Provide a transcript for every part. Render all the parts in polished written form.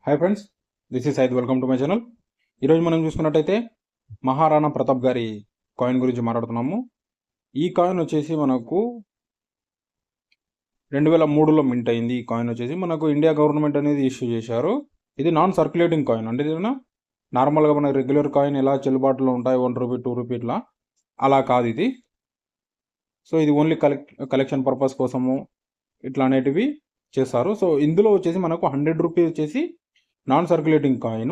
Hi friends, this is Saeed. Welcome to my channel. ఈరోజు మనం చూసుకున్నట్టయితే మహారాణా ప్రతాప్ గారి కాయిన్ గురించి మాట్లాడుతున్నాము. ఈ కాయిన్ వచ్చేసి మనకు 2003లో మింట్ అయింది. ఈ కాయిన్ వచ్చేసి మనకు ఇండియా గవర్నమెంట్ అనేది ఇష్యూ చేశారు. ఇది నాన్ సర్క్యులేటింగ్ కాయిన్ అంటే నార్మల్గా మన రెగ్యులర్ కాయిన్ ఎలా చెల్లుబాటులో ఉంటాయి, 1 రూపీ 2 రూపీ ఇట్లా అలా కాదు ఇది. సో ఇది ఓన్లీ కలెక్షన్ పర్పస్ కోసము ఇట్లా అనేటివి చేస్తారు. సో ఇందులో వచ్చేసి మనకు 100 రూపీ వచ్చేసి నాన్ సర్క్యులేటింగ్ కాయిన్,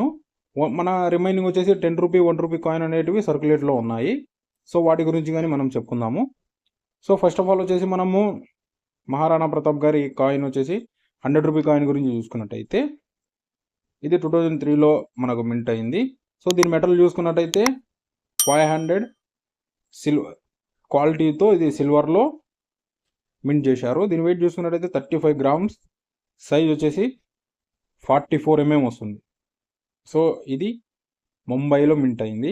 మన రిమైనింగ్ వచ్చేసి 10 రూపీ 1 రూపీ కాయిన్ అనేటివి సర్క్యులేట్లో ఉన్నాయి. సో వాటి గురించి కానీ మనం చెప్పుకుందాము. సో ఫస్ట్ ఆఫ్ ఆల్ వచ్చేసి మనము మహారాణా ప్రతాప్ గారి కాయిన్ వచ్చేసి 100 రూపీ కాయిన్ గురించి చూసుకున్నట్టయితే ఇది 2003లో మనకు మింట్ అయింది. సో దీని మెటల్ చూసుకున్నట్టయితే 500 సిల్వర్ క్వాలిటీతో ఇది సిల్వర్లో మింట్ చేశారు. దీని వెయిట్ చూసుకున్నట్టయితే 35 గ్రామ్స్, సైజ్ వచ్చేసి 44 mm వస్తుంది. సో ఇది ముంబైలో మింట్ అయింది.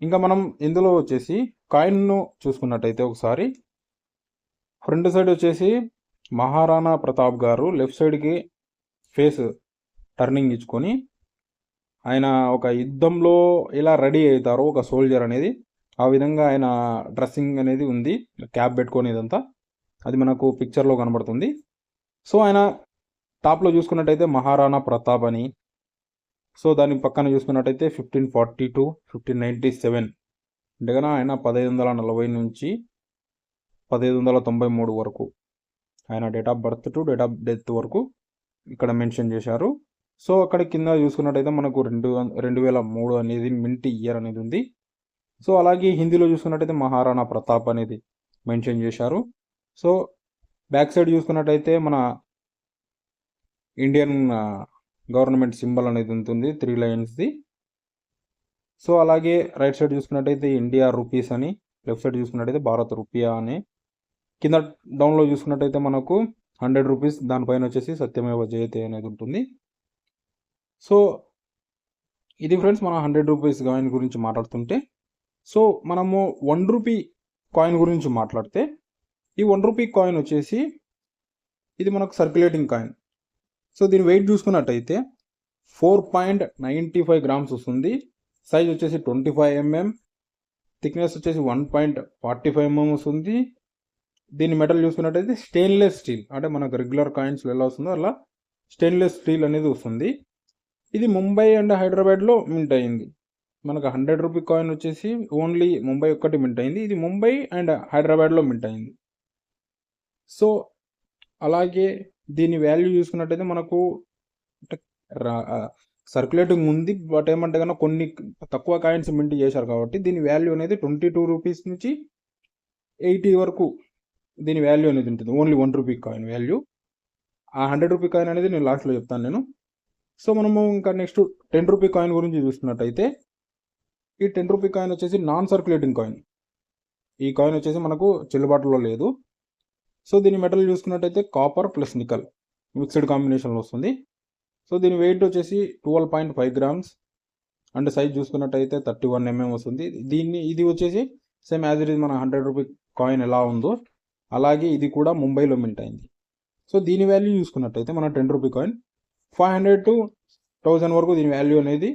ఇంకా మనం ఇందులో వచ్చేసి కాయిన్ను చూసుకున్నట్టయితే ఒకసారి ఫ్రంట్ సైడ్ వచ్చేసి మహారాణా ప్రతాప్ గారు లెఫ్ట్ సైడ్కి ఫేస్ టర్నింగ్ ఇచ్చుకొని ఆయన ఒక యుద్ధంలో ఇలా రెడీ అవుతారు ఒక సోల్జర్ అనేది, ఆ విధంగా ఆయన డ్రెస్సింగ్ అనేది ఉంది, క్యాప్ పెట్టుకొని ఇదంతా అది మనకు పిక్చర్లో కనబడుతుంది. సో ఆయన టాప్లో చూసుకున్నట్టయితే మహారాణా ప్రతాప్ అని, సో దాని పక్కన చూసుకున్నట్టయితే 1542 1597 అంటే కన్నా ఆయన 1540 నుంచి 1593 వరకు ఆయన date of birth to date of death వరకు ఇక్కడ మెన్షన్ చేశారు. సో అక్కడ కింద చూసుకున్నట్టయితే మనకు 2003 అనేది మింట్ ఇయర్ అనేది ఉంది. సో అలాగే హిందీలో చూసుకున్నట్టయితే మహారాణా ప్రతాప్ అనేది మెన్షన్ చేశారు. సో బ్యాక్ సైడ్ చూసుకున్నట్టయితే మన ఇండియన్ గవర్నమెంట్ సింబల్ అనేది ఉంటుంది 3 లైన్స్ది. సో అలాగే రైట్ సైడ్ చూసుకున్నట్టయితే ఇండియా రూపీస్ అని, లెఫ్ట్ సైడ్ చూసుకున్నట్టయితే భారత్ రూపియా అని, కింద డౌన్లో చూసుకున్నట్టయితే మనకు 100 రూపీస్, దానిపైన వచ్చేసి సత్యమేవ జయతే అనేది ఉంటుంది. సో ఇది ఫ్రెండ్స్ మన 100 రూపీస్ కాయిన్ గురించి మాట్లాడుతుంటే, సో మనము 1 రూపీ కాయిన్ గురించి మాట్లాడితే ఈ 1 రూపీ కాయిన్ వచ్చేసి ఇది మనకు సర్క్యులేటింగ్ కాయిన్. సో దీని వెయిట్ చూసుకున్నట్టయితే 4.95 గ్రామ్స్ వస్తుంది. సైజ్ వచ్చేసి 25 mm, థిక్నెస్ వచ్చేసి 1.45 mm వస్తుంది. దీని మెటల్ చూసుకున్నట్టయితే స్టెయిన్లెస్ స్టీల్, అంటే మనకు రెగ్యులర్ కాయిన్స్లో ఎలా వస్తుందో అలా స్టెయిన్లెస్ స్టీల్ అనేది వస్తుంది. ఇది ముంబై అండ్ హైదరాబాద్లో మింట్ అయింది. మనకు 100 రూపీ కాయిన్ వచ్చేసి ఓన్లీ ముంబై ఒక్కటి మింట్ అయింది, ఇది ముంబై అండ్ హైదరాబాద్లో మింట్ అయింది. సో అలాగే దీని వాల్యూ చూసుకున్నట్టయితే మనకు సర్క్యులేటింగ్ ఉంది, బట్ ఏమంటే కన్నా కొన్ని తక్కువ కాయిన్స్ మింట్ చేశారు కాబట్టి దీని వాల్యూ అనేది 22 రూపీస్ నుంచి 80 వరకు దీని వాల్యూ అనేది ఉంటుంది, ఓన్లీ 1 రూపీ కాయిన్ వాల్యూ. ఆ 100 రూపీ కాయిన్ అనేది నేను లాస్ట్లో చెప్తాను నేను. సో మనము ఇంకా నెక్స్ట్ 10 రూపీ కాయిన్ గురించి చూసుకున్నట్టయితే ఈ 10 రూపీ కాయిన్ వచ్చేసి నాన్ సర్క్యులేటింగ్ కాయిన్. ఈ కాయిన్ వచ్చేసి మనకు చెల్లుబాటులో లేదు. సో దీని మెటల్ చూసుకున్నట్టయితే కాపర్ ప్లస్ నికల్ మిక్స్డ్ కాంబినేషన్లో వస్తుంది. సో దీని వెయిట్ వచ్చేసి 12.5 గ్రామ్స్ అండ్ సైజ్ చూసుకున్నట్టయితే 31 mm వస్తుంది. ఇది వచ్చేసి సేమ్ యాజ్ ఇట్ ఈజ్ మన 100 రూపీ కాయిన్ ఎలా ఉందో అలాగే ఇది కూడా ముంబైలో మింట్ అయింది. సో దీని వాల్యూ చూసుకున్నట్టయితే మన 10 రూపీ కాయిన్ 500 to 1000 వరకు దీని వాల్యూ అనేది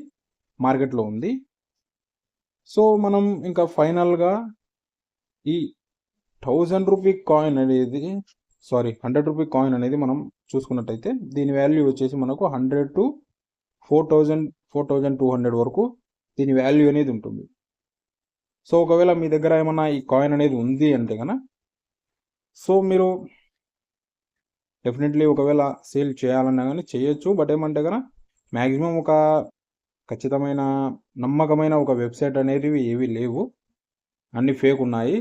మార్కెట్లో ఉంది. సో మనం ఇంకా ఫైనల్గా ఈ 1000 రూపీ కాయిన్ అనేది 100 రూపీ కాయిన్ అనేది మనం చూసుకున్నట్టయితే దీని వాల్యూ వచ్చేసి మనకు 100 to 4200 వరకు దీని వాల్యూ అనేది ఉంటుంది. సో ఒకవేళ మీ దగ్గర ఏమన్నా ఈ కాయిన్ అనేది ఉంది అంటే కనుక సో మీరు డెఫినెట్లీ ఒకవేళ సేల్ చేయాలన్నా కానీ చేయొచ్చు, బట్ ఏమంటే కనుక మ్యాక్సిమం ఒక ఖచ్చితమైన నమ్మకమైన ఒక వెబ్సైట్ అనేవి ఏవి లేవు, అన్నీ ఫేక్ ఉన్నాయి.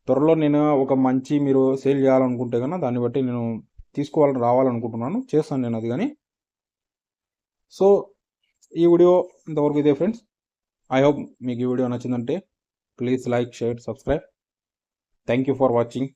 త్వరలో నేను ఒక మంచి మీరు సేల్ చేయాలనుకుంటే కనుక దాన్ని బట్టి నేను రావాలనుకుంటున్నాను, చేస్తాను నేను అది కానీ. సో ఈ వీడియో ఇంతవరకు ఇదే ఫ్రెండ్స్. ఐ హోప్ మీకు ఈ వీడియో నచ్చిందంటే please like, share, subscribe. Thank you for watching.